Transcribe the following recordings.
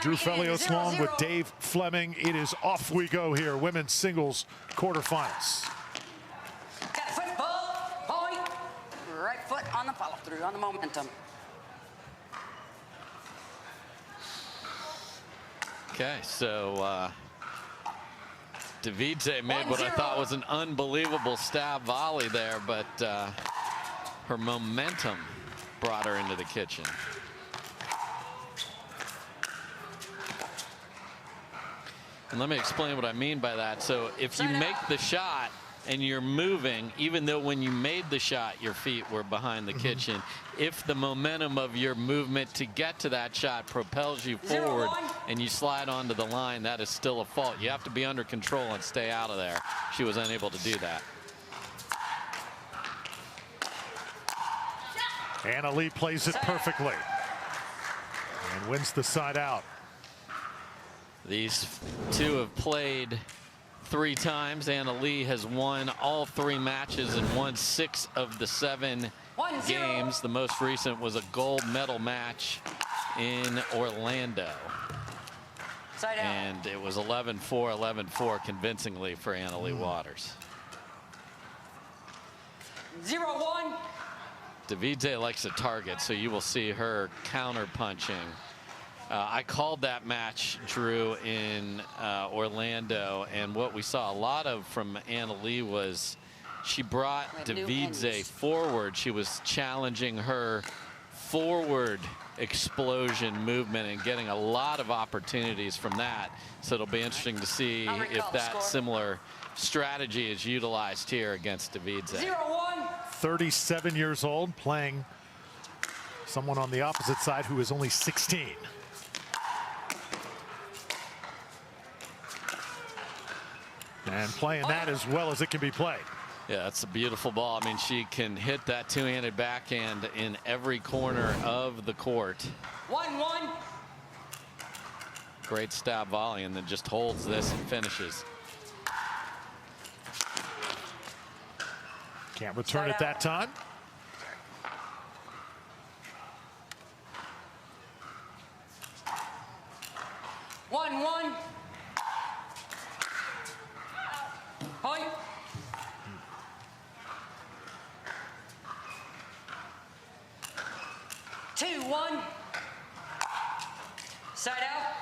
Drew Felios along with Dave Fleming. It is off we go here. Women's singles quarterfinals. Got a foot ball, point. Right foot on the follow through, on the momentum. Okay, so Devidze made what I thought was an unbelievable stab volley there, but her momentum brought her into the kitchen. And let me explain what I mean by that. So if you make the shot and you're moving, even though when you made the shot your feet were behind the kitchen, if the momentum of your movement to get to that shot propels you forward and you slide onto the line, that is still a fault. You have to be under control and stay out of there. She was unable to do that. Anna Leigh plays it perfectly and wins the side out. These two have played 3 times. Anna Leigh has won all 3 matches and won 6 of the 7 games. The most recent was a gold medal match in Orlando. And it was 11-4, 11-4 convincingly for Anna Leigh Waters. 0-1. Devidze likes a target, so you will see her counter punching. I called that match, Drew, in Orlando, and what we saw a lot of from Anna Leigh was she brought Devidze forward. She was challenging her forward explosion movement and getting a lot of opportunities from that. So it'll be interesting to see if that similar strategy is utilized here against Devidze. 0-1. 37 years old, playing someone on the opposite side who is only 16. And playing that as well as it can be played. Yeah, that's a beautiful ball. I mean, she can hit that two-handed backhand in every corner of the court. 1-1. Great stab volley, and then just holds this and finishes. Can't return it that time. One. Point. Two, 1. Side out.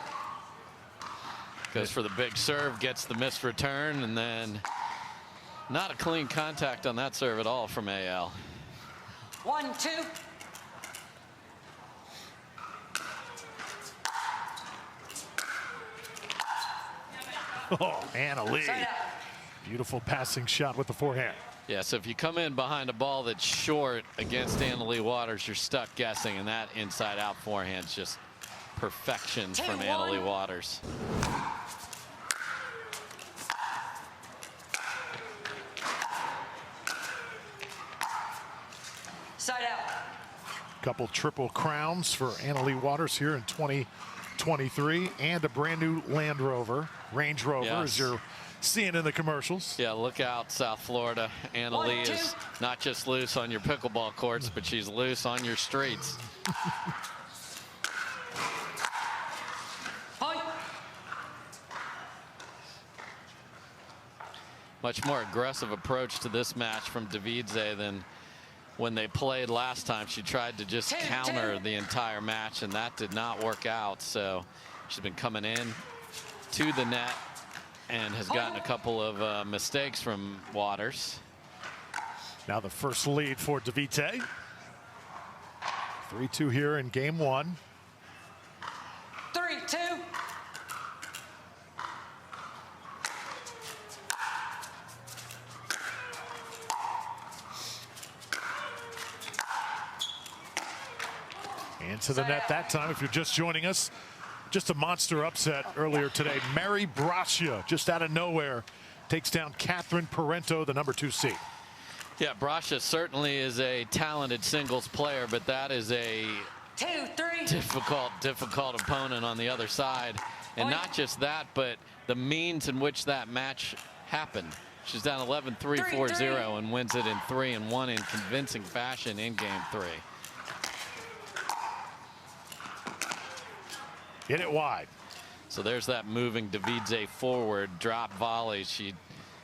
Goes for the big serve, gets the missed return, and then not a clean contact on that serve at all from AL. 1-2. Oh, Anna Leigh. Beautiful passing shot with the forehand. Yeah, so if you come in behind a ball that's short against Anna Leigh Waters, you're stuck guessing, and that inside-out forehand's just perfection from Anna Leigh Waters. Side out. Couple triple crowns for Anna Leigh Waters here in 2023, and a brand new Land Rover, Range Rover, as you're seeing in the commercials. Yeah, look out, South Florida. Anna Leigh is not just loose on your pickleball courts, but she's loose on your streets. Much more aggressive approach to this match from Devidze than when they played last time. She tried to just counter the entire match, and that did not work out. So she's been coming in to the net and has gotten a couple of mistakes from Waters. Now the first lead for Davita. 3-2 here in game 1. 3-2. Into the net that time. If you're just joining us, just a monster upset earlier today. Mary Brascia, just out of nowhere, takes down Catherine Parento, the #2 seed. Yeah, Brascia certainly is a talented singles player, but that is a difficult opponent on the other side. And not just that, but the means in which that match happened. She's down 11-3, 4-0 and wins it in 3-1 in convincing fashion in game 3. Hit it wide. So there's that moving Devidze forward drop volley. She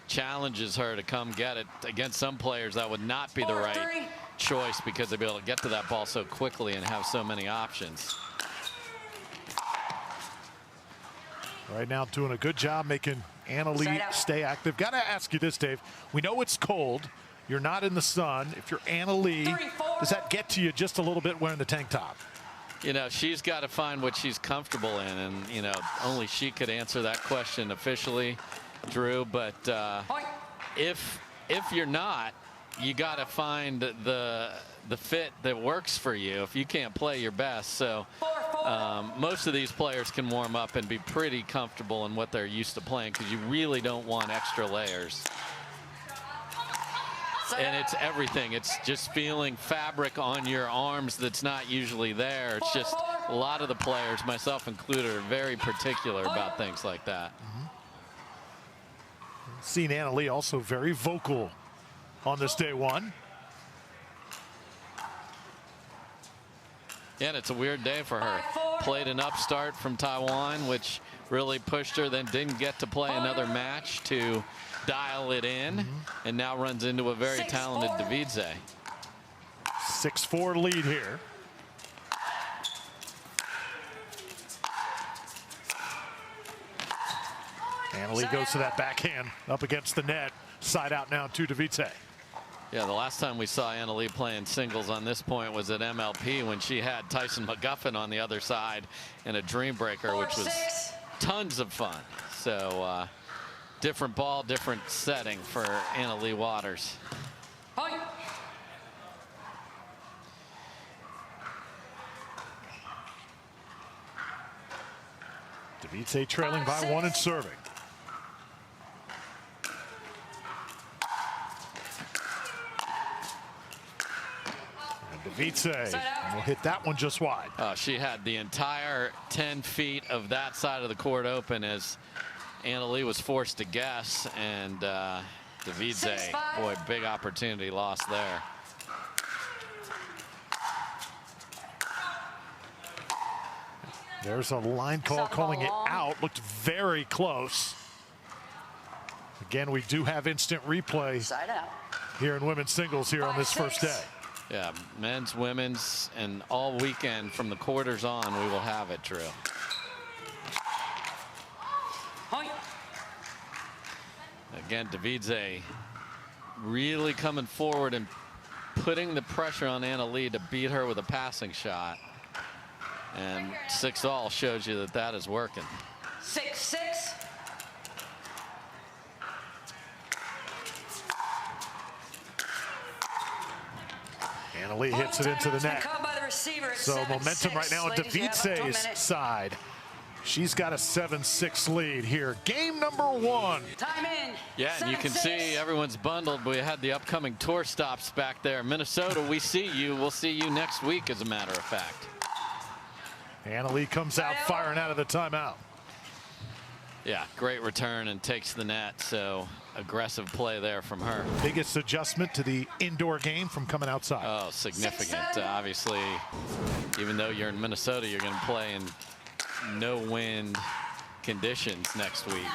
challenges her to come get it. Against some players, that would not be the right choice because they'd be able to get to that ball so quickly and have so many options. Right now doing a good job making Anna Leigh stay active. Got to ask you this, Dave. We know it's cold. You're not in the sun. If you're Anna Leigh, does that get to you just a little bit wearing the tank top? You know, she's got to find what she's comfortable in, and you know, only she could answer that question officially, Drew. But if you're not, you got to find the fit that works for you if you can't play your best. So most of these players can warm up and be pretty comfortable in what they're used to playing, because you really don't want extra layers. And it's everything. It's just feeling fabric on your arms that's not usually there. It's just a lot of the players, myself included, are very particular about things like that. Seen Anna Leigh also very vocal on this day one. Yeah, and it's a weird day for her. Played an upstart from Taiwan, which really pushed her, then didn't get to play another match to dial it in, and now runs into a very talented Devidze. 6-4 lead here. Anna Leigh goes to that backhand up against the net. Side out now to Davita. Yeah, the last time we saw Anna Leigh playing singles on this point was at MLP when she had Tyson McGuffin on the other side in a dream breaker, which was tons of fun. So different ball, different setting for Anna Leigh Waters. Davita trailing by 1 and serving. Devidze will hit that one just wide. She had the entire 10 feet of that side of the court open as Anna Leigh was forced to guess, and Devidze, boy, big opportunity lost there. There's a line call calling it out. Looked very close. Again, we do have instant replay here in women's singles here on this first day. Yeah, men's, women's, and all weekend from the quarters on, we will have it, Drew. Again, Devidze really coming forward and putting the pressure on Anna Leigh to beat her with a passing shot. And 6-all shows you that that is working. 6-6. Anna Leigh hits it into the net. So momentum right now on Devidze's side. She's got a 7-6 lead here. Game number 1. Time in. Yeah, and you can see everyone's bundled. We had the upcoming tour stops back there. Minnesota, we see you. We'll see you next week, as a matter of fact. Anna Leigh comes out firing out of the timeout. Yeah, great return and takes the net. So aggressive play there from her. Biggest adjustment to the indoor game from coming outside. Oh, significant. Obviously, even though you're in Minnesota, you're going to play in no wind conditions next week.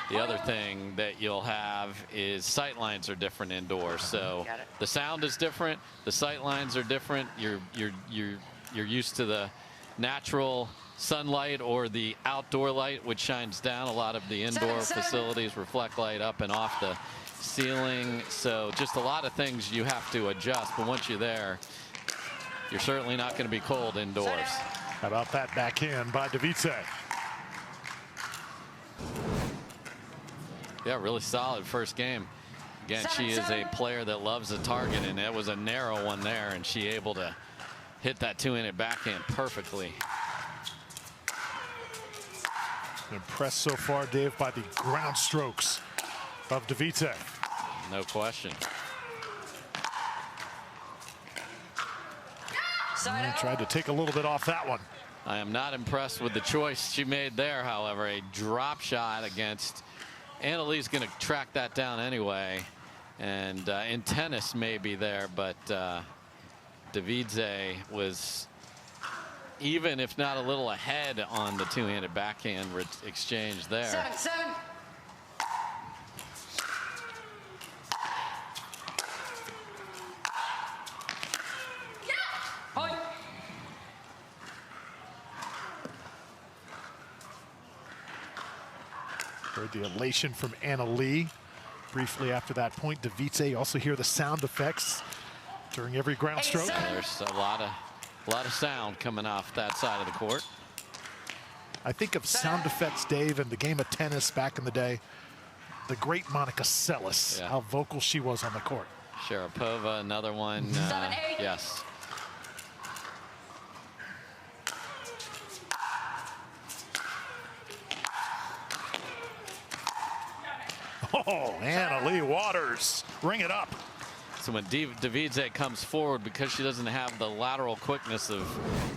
The other thing that you'll have is sight lines are different indoors. So the sound is different. The sight lines are different. You're used to the natural sunlight or the outdoor light, which shines down. A lot of the indoor facilities reflect light up and off the ceiling. So just a lot of things you have to adjust. But once you're there, you're certainly not going to be cold indoors. How about that backhand by Davita? Yeah, really solid first game. Again, she is a player that loves a target, and it was a narrow one there, and she able to hit that 2-handed backhand perfectly. Impressed so far, Dave, by the ground strokes of Davita. No question. Tried to take a little bit off that one. I am not impressed with the choice she made there, however. A drop shot against Anna Leigh's going to track that down anyway. And in tennis maybe there, but Devidze was even if not a little ahead on the two-handed backhand exchange there. 7-7. Point. Heard the elation from Anna Leigh briefly after that point. Devidze, you also hear the sound effects during every ground stroke. There's a lot of sound coming off that side of the court. I think of sound effects, Dave, in the game of tennis back in the day. The great Monica Seles, how vocal she was on the court. Sharapova, another one. 7-8. Yes. Oh, Anna Leigh Waters, ring it up. So when Devidze comes forward, because she doesn't have the lateral quickness of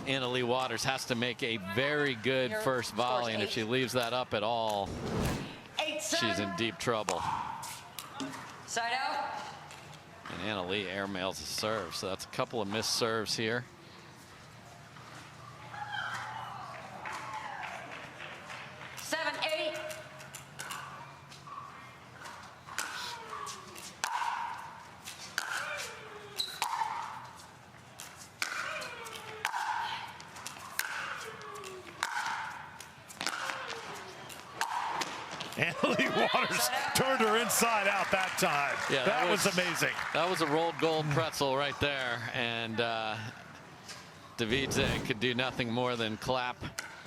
Anna Leigh Waters, has to make a very good first volley, and if she leaves that up at all, she's in deep trouble. Side out. And Anna Leigh airmails a serve, so that's a couple of missed serves here. Anna Leigh Waters turned her inside out that time. Yeah, that was amazing. That was a rolled gold pretzel right there, and Devidze could do nothing more than clap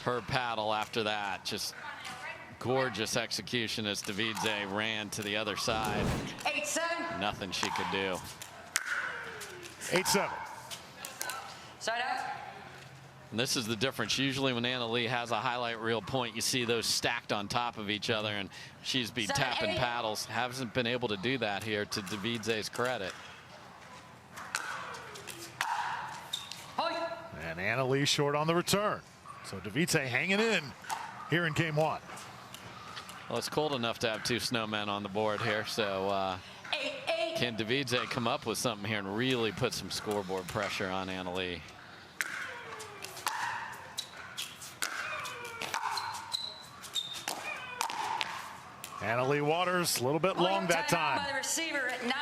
her paddle after that. Just gorgeous execution as Devidze ran to the other side. 8-7. Nothing she could do. 8-7. Side out. And this is the difference. Usually when Anna Leigh has a highlight reel point, you see those stacked on top of each other, and she's been tapping paddles. Hasn't been able to do that here, to Devidze's credit. And Anna Leigh short on the return. So Devidze hanging in here in game one. Well, it's cold enough to have two snowmen on the board here, so can Devidze come up with something here and really put some scoreboard pressure on Anna Leigh? Anna Leigh Waters, a little bit long that time.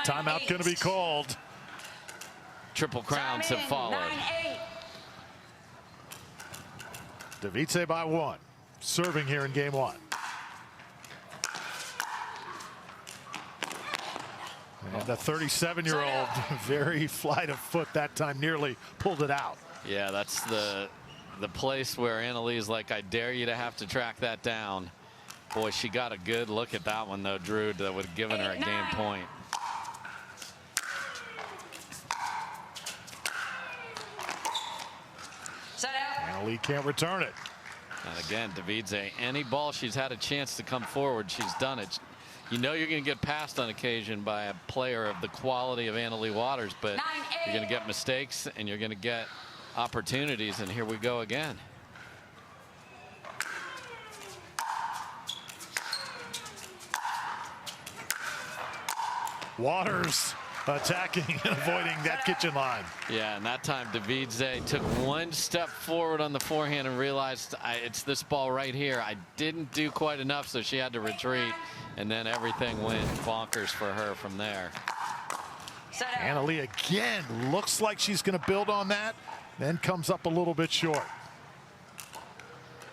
Timeout going to be called. Triple crowns have followed. Devidze by one, serving here in game one. And the 37-year-old, very flight of foot that time, nearly pulled it out. Yeah, that's the place where Anna Leigh's like, I dare you to have to track that down. Boy, she got a good look at that one, though, Drew, that would have given her a game point. Anna Leigh can't return it. And again, Devidze, any ball she's had a chance to come forward, she's done it. You know you're going to get passed on occasion by a player of the quality of Anna Leigh Waters, but you're going to get mistakes and you're going to get opportunities, and here we go again. Waters attacking and avoiding that kitchen line. Yeah, and that time Devidze took one step forward on the forehand and realized it's this ball right here. I didn't do quite enough, so she had to retreat, and then everything went bonkers for her from there. Anna Leigh again looks like she's going to build on that, then comes up a little bit short.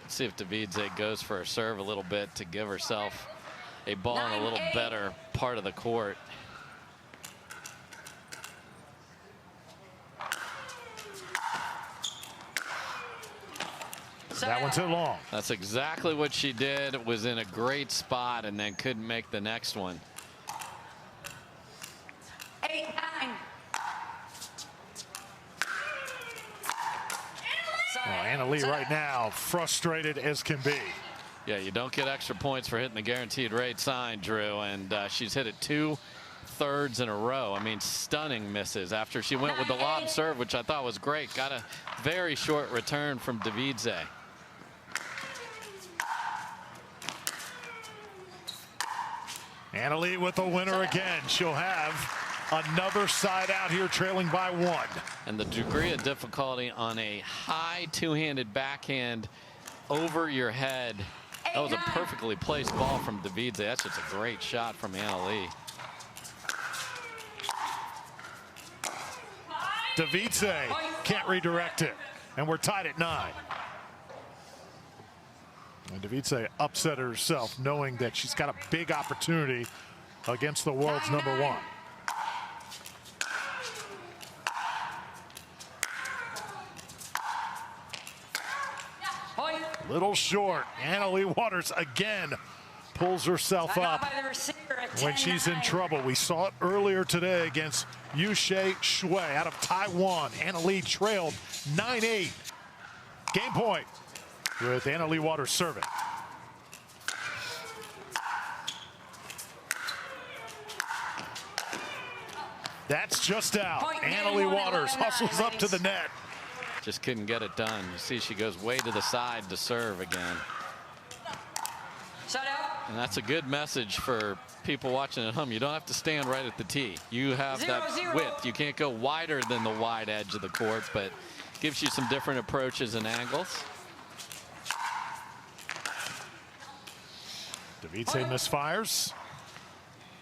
Let's see if Devidze goes for a serve a little bit to give herself a ball in a little better part of the court. That one's too long. That's exactly what she did. Was in a great spot and then couldn't make the next one. 8-9. Well, Anna Leigh right now frustrated as can be. Yeah, you don't get extra points for hitting the guaranteed rate sign, Drew, and she's hit it 2/3 in a row. I mean, stunning misses after she went with the lob serve, which I thought was great. Got a very short return from Devidze. Anna Leigh with the winner again. She'll have Another side out here, trailing by 1. And the degree of difficulty on a high two-handed backhand over your head. That was a perfectly placed ball from Devidze. That's just a great shot from Anna Leigh. Devidze can't redirect it, and we're tied at 9. And Devidze upset herself, knowing that she's got a big opportunity against the world's #1. Little short. Anna Leigh Waters again pulls herself up when she's in trouble. We saw it earlier today against Yushe Shui out of Taiwan. Anna Leigh trailed 9-8. Game point with Anna Leigh Waters serving. That's just out. Anna Leigh Waters hustles up to the net. Just couldn't get it done. You see she goes way to the side to serve again. And that's a good message for people watching at home. You don't have to stand right at the tee. You have that width. You can't go wider than the wide edge of the court, but gives you some different approaches and angles. Devidze misfires.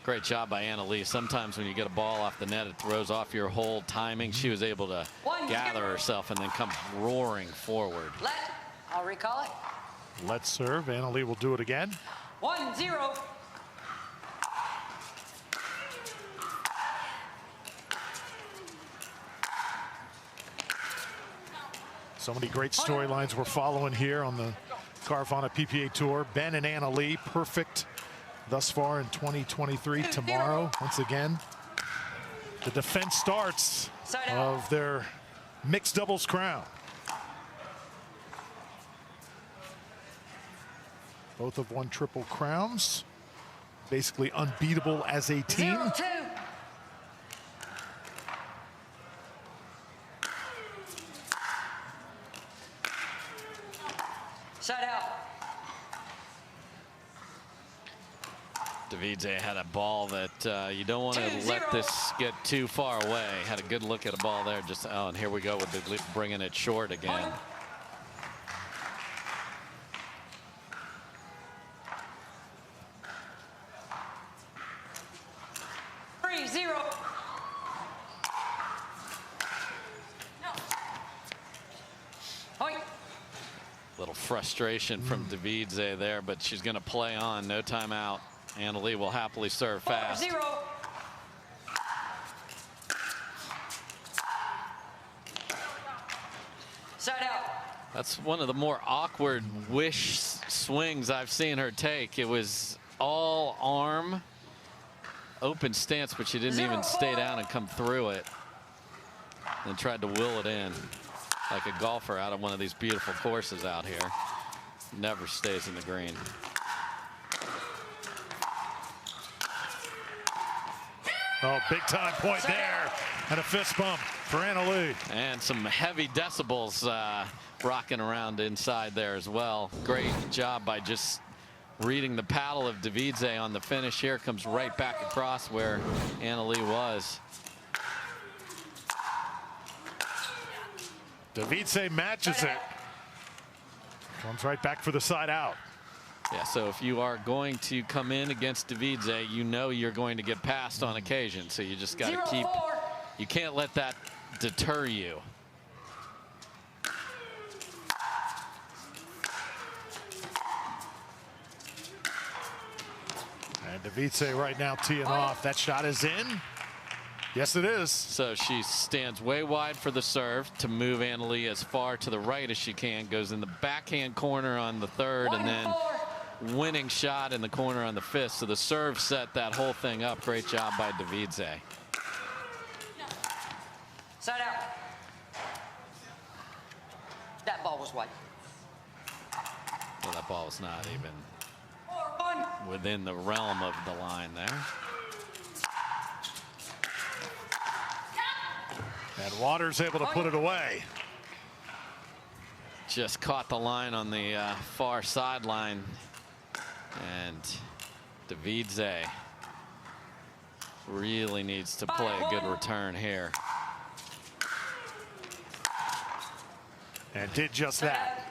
Great job by Anna Leigh. Sometimes when you get a ball off the net, it throws off your whole timing. She was able to gather herself and then come roaring forward. I'll recall it. Let's serve. Anna Leigh will do it again. 1-0. So many great storylines we're following here on the Carvana PPA Tour. Ben and Anna Leigh, perfect thus far in 2023. Tomorrow, once again, the defense starts of their mixed doubles crown. Both have won triple crowns, basically unbeatable as a team. 0-2. Side out. Devidze had a ball that you don't want to let this get too far away. Had a good look at a ball there. Just and here we go with the bringing it short again. Little frustration from Devidze there, but she's going to play on. No timeout. Anna Leigh will happily serve fast. 4-0. Side out. That's one of the more awkward wish swings I've seen her take. It was all arm, open stance, but she didn't even stay down and come through it. And tried to will it in like a golfer out of one of these beautiful courses out here. Never stays in the green. Oh, big time point there. And a fist bump for Anna Leigh. And some heavy decibels rocking around inside there as well. Great job by just reading the paddle of Devidze on the finish here. Comes right back across where Anna Leigh was. Devidze matches it. Comes right back for the side out. Yeah, so if you are going to come in against Devidze, you know you're going to get passed on occasion. So you just got to keep, you can't let that deter you. And Devidze right now teeing off. That shot is in. Yes, it is. So she stands way wide for the serve to move Anna Leigh as far to the right as she can. Goes in the backhand corner on the third, and then winning shot in the corner on the fifth. So the serve set that whole thing up. Great job by Devidze. Side out. That ball was wide. Well, that ball was not even within the realm of the line there. And Waters able to put it away. Just caught the line on the far sideline. And Devidze Really needs to play a good return here. And did just that.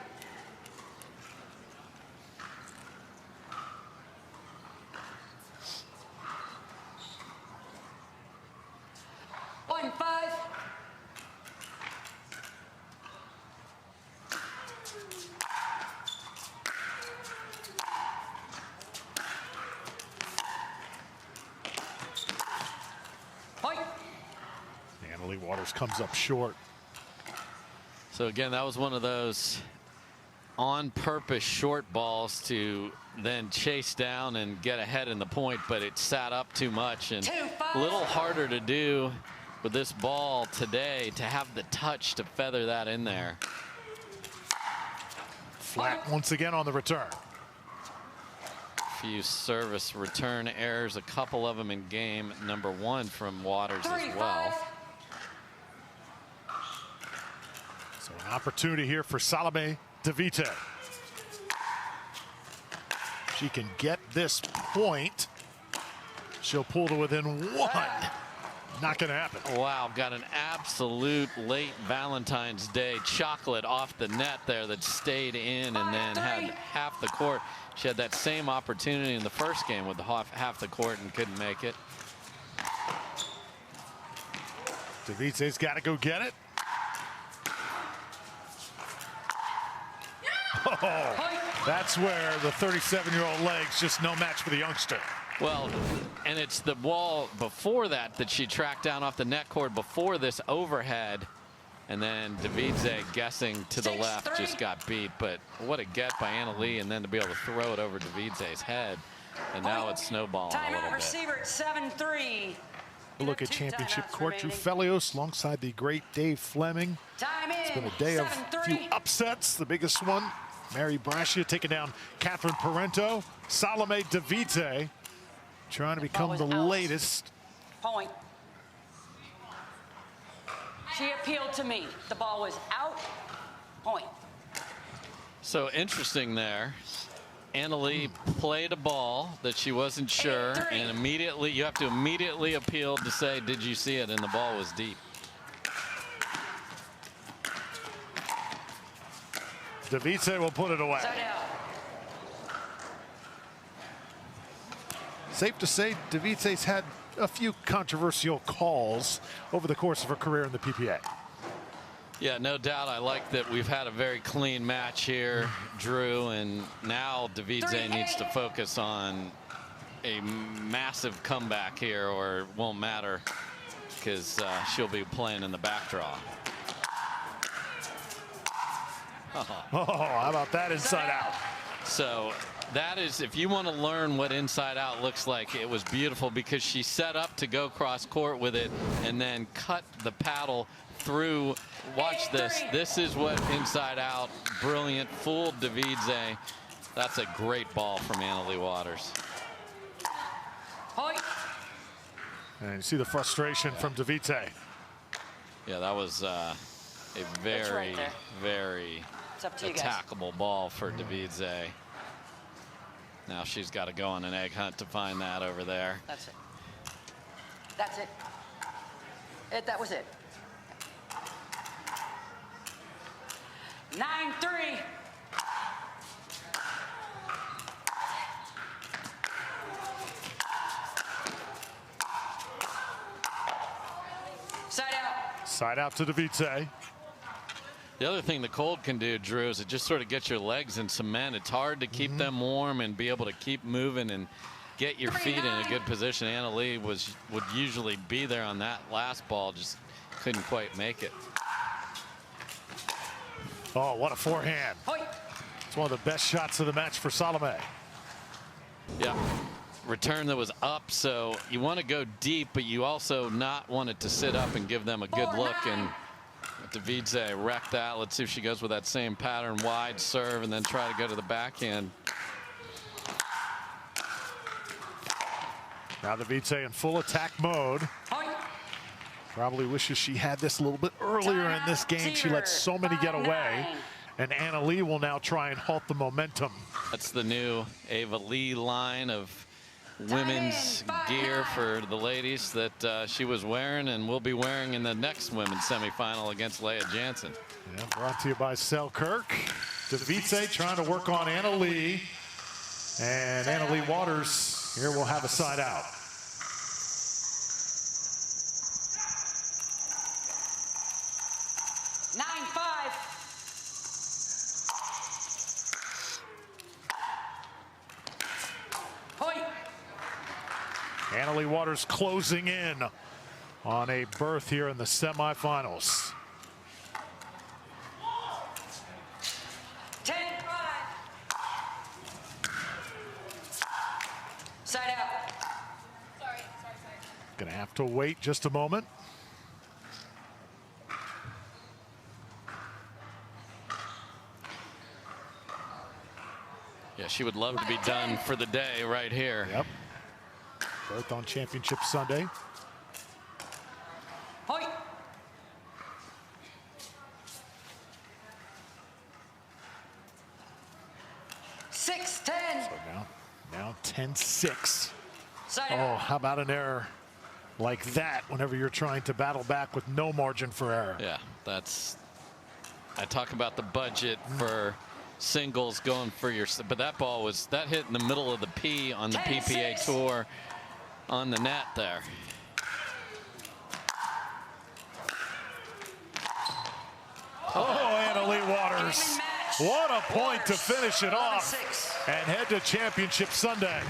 Point 5. Point. Anna Leigh Waters comes up short. So again, that was one of those on purpose short balls to then chase down and get ahead in the point, but it sat up too much and a little harder to do with this ball today to have the touch to feather that in there. Flat once again on the return. Few service return errors, a couple of them in game number 1 from Waters as well. So an opportunity here for Salome Devidze. She can get this point. She'll pull to within 1. Not going to happen. Wow, got an absolute late Valentine's Day chocolate off the net there that stayed in and then had half the court. She had that same opportunity in the first game with the half the court and couldn't make it. Devidze's got to go get it. Oh, that's where the 37-year-old legs just no match for the youngster. Well, and it's the ball before that that she tracked down off the net cord before this overhead. And then Devidze guessing to the left just got beat. But what a get by Anna Leigh, and then to be able to throw it over Devidze's head. And now it's snowballing a little bit. Receiver at 7-3. A look at championship court. Drew Felios alongside the great Dave Fleming. It's been a day of a few upsets. The biggest one, Mary Brascia taking down Catherine Parento. Salome Devidze trying to become the latest. Point. She appealed to me. The ball was out. Point. So interesting there. Anna Leigh played a ball that she wasn't sure, and immediately you have to immediately appeal to say, did you see it? And the ball was deep. Davita will put it away. Safe to say, Davitze's had a few controversial calls over the course of her career in the PPA. Yeah, no doubt. I like that we've had a very clean match here, Drew, and now Devidze needs to focus on a massive comeback here or it won't matter because she'll be playing in the back draw. Oh, how about that inside out? So that is, if you want to learn what inside out looks like, it was beautiful because she set up to go cross court with it and then cut the paddle through. Watch this. This is what inside out. Brilliant. Fooled Devidze. That's a great ball from Anna Leigh Waters. And you see the frustration from Devidze. Yeah, that was a very, very attackable ball for Devidze. Now she's got to go on an egg hunt to find that over there. That's it. That's it. That was it. 9-3. Side out. Side out to Devidze. The other thing the cold can do, Drew, is it just sort of gets your legs in cement. It's hard to keep them warm and be able to keep moving and get your feet in a good position. Anna Leigh would usually be there on that last ball, just couldn't quite make it. Oh, what a forehand. It's one of the best shots of the match for Salome. Yeah. Return that was up, so you want to go deep, but you also not want it to sit up and give them a good look. And Devidze wrecked that. Let's see if she goes with that same pattern, wide serve, and then try to go to the backhand. Now Devidze in full attack mode. Probably wishes she had this a little bit earlier in this game. She let so many get away. And Anna Leigh will now try and halt the momentum. That's the new Ava Leigh line of women's gear for the ladies that she was wearing and will be wearing in the next women's semifinal against Leah Jansen. Yeah, brought to you by Selkirk. Devidze trying to work on Anna Leigh. And Anna Leigh Waters here will have a side out. Anna Leigh Waters closing in on a berth here in the semifinals. 10-5. Side out. Sorry. Gonna have to wait just a moment. Yeah, she would love to be done for the day right here. Yep. Berth on Championship Sunday. Point. Six, 10. So now 10-6. Side Oh, out. how about an error like that whenever you're trying to battle back with no margin for error? Yeah, I talk about the budget for singles going for your, but that ball that hit in the middle of the P on the PPA tour on the net there. Oh, Anna Leigh Waters. What a point to finish it off and head to Championship Sunday.